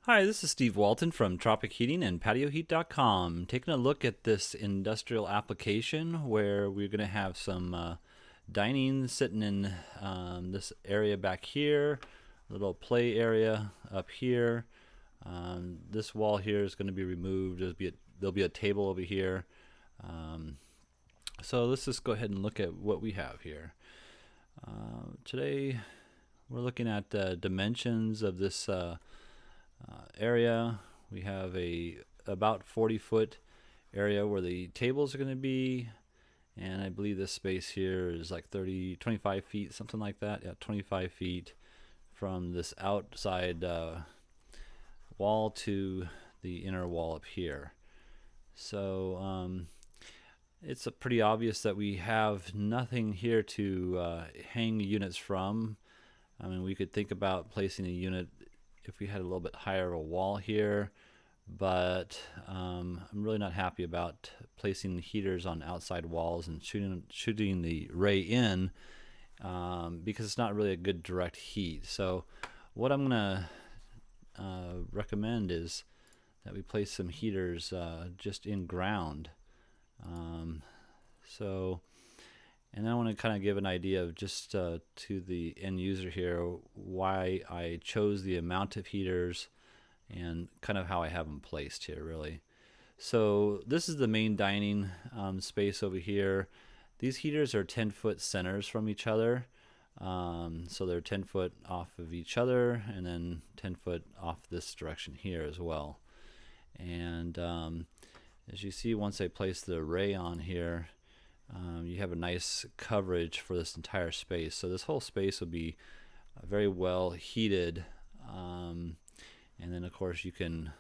Hi, this is Steve Walton from Tropic Heating and PatioHeat.com. Taking a look at this industrial application where we're going to have some dining sitting in this area back here, a little play area up here. This wall here is going to be removed. There'll be a table over here. So let's just go ahead and look at what we have here. Today we're looking at dimensions of this area. We have a about 40-foot area where the tables are going to be, and I believe this space here is like 25 feet, something like that. Yeah, 25 feet from this outside wall to the inner wall up here. So it's pretty obvious that we have nothing here to hang units from. I mean, we could think about placing a unit if we had a little bit higher of a wall here, but I'm really not happy about placing heaters on outside walls and shooting the ray in because it's not really a good direct heat. So what I'm gonna recommend is that we place some heaters just in ground. And I want to kind of give an idea of just to the end user here why I chose the amount of heaters and kind of how I have them placed here really. So this is the main dining space over here. These heaters are 10-foot centers from each other. So they're 10 foot off of each other and then 10 foot off this direction here as well. And as you see, once I place the array on here, you have a nice coverage for this entire space. So this whole space will be very well heated, and then of course you can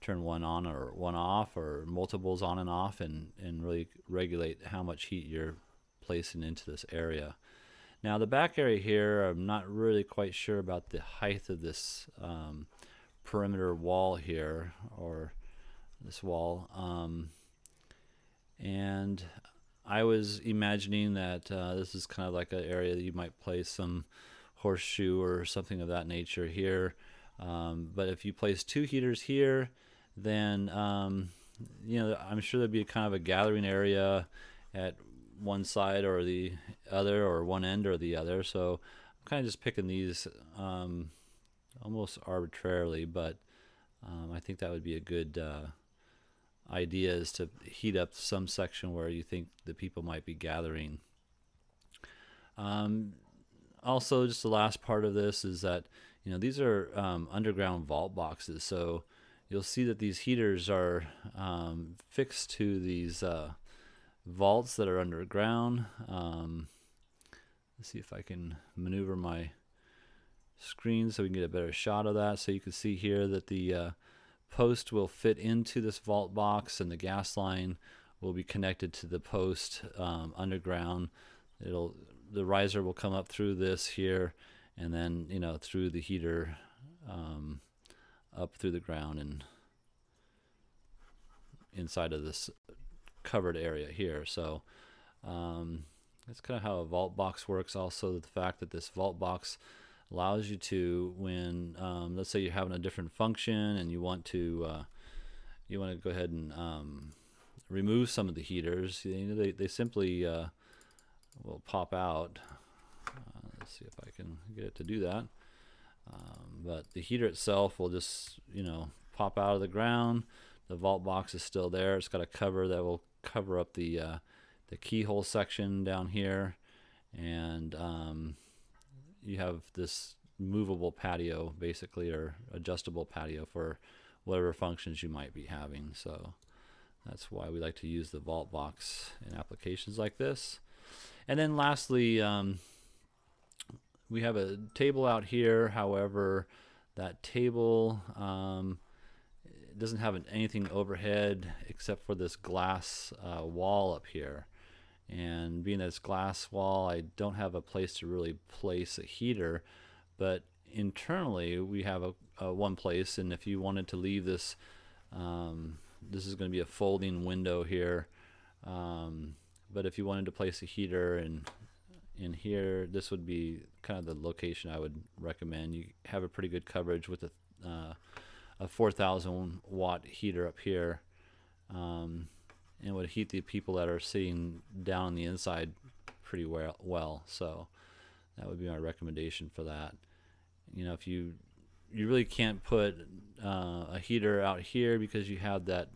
turn one on or one off or multiples on and off and really regulate how much heat you're placing into this area. Now the back area here, I'm not really quite sure about the height of this perimeter wall here, or this wall. And I was imagining that this is kind of like an area that you might place some horseshoe or something of that nature here. But if you place two heaters here, then I'm sure there'd be kind of a gathering area at one side or the other, or one end or the other. So I'm kind of just picking these almost arbitrarily, but I think that would be a good idea, is to heat up some section where you think the people might be gathering. Also, just the last part of this is that these are underground vault boxes, so you'll see that these heaters are fixed to these vaults that are underground. Let's see if I can maneuver my screen so we can get a better shot of that. So you can see here that the post will fit into this vault box, and the gas line will be connected to the post underground. The riser will come up through this here, and then through the heater up through the ground and inside of this covered area here. So that's kind of how a vault box works. Also, the fact that this vault box allows you to, when let's say you're having a different function and you want to go ahead and remove some of the heaters, they simply will pop out. Let's see if I can get it to do that. But the heater itself will just pop out of the ground. The vault box is still there. It's got a cover that will cover up the keyhole section down here, and you have this movable patio basically, or adjustable patio for whatever functions you might be having. So that's why we like to use the vault box in applications like this. And then lastly, we have a table out here. However, that table doesn't have anything overhead except for this glass wall up here. And being that it's glass wall, I don't have a place to really place a heater, but internally we have a one place. And if you wanted to leave this, this is going to be a folding window here, but if you wanted to place a heater and in here, this would be kind of the location I would recommend. You have a pretty good coverage with a 4,000 watt heater up here, and would heat the people that are sitting down on the inside pretty well. So that would be my recommendation for that. You know, if you really can't put a heater out here because you have that,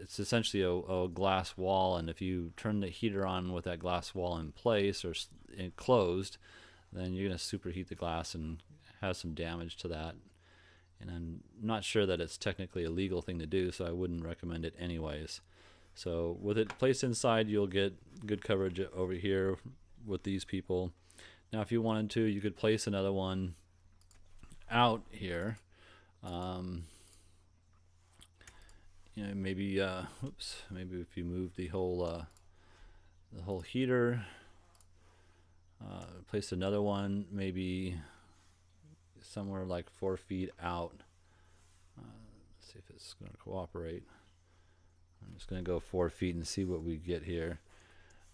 it's essentially a glass wall, and if you turn the heater on with that glass wall in place or closed, then you're going to superheat the glass and have some damage to that. And I'm not sure that it's technically a legal thing to do, so I wouldn't recommend it anyways. So with it placed inside, you'll get good coverage over here with these people. Now if you wanted to, you could place another one out here. You know, maybe maybe if you move the whole heater, place another one maybe somewhere like 4 feet out. Let's see if it's going to cooperate. I'm just going to go 4 feet and see what we get here.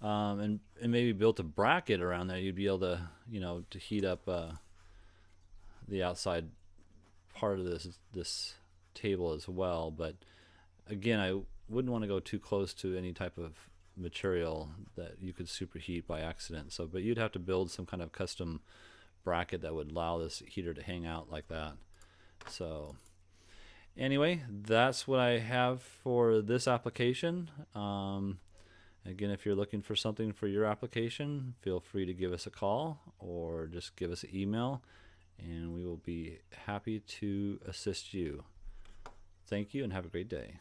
And maybe built a bracket around there. You'd be able to, you know, to heat up the outside part of this table as well. But again, I wouldn't want to go too close to any type of material that you could superheat by accident. So, but you'd have to build some kind of custom bracket that would allow this heater to hang out like that. So anyway, that's what I have for this application. Again, if you're looking for something for your application, feel free to give us a call or just give us an email, and we will be happy to assist you. Thank you and have a great day.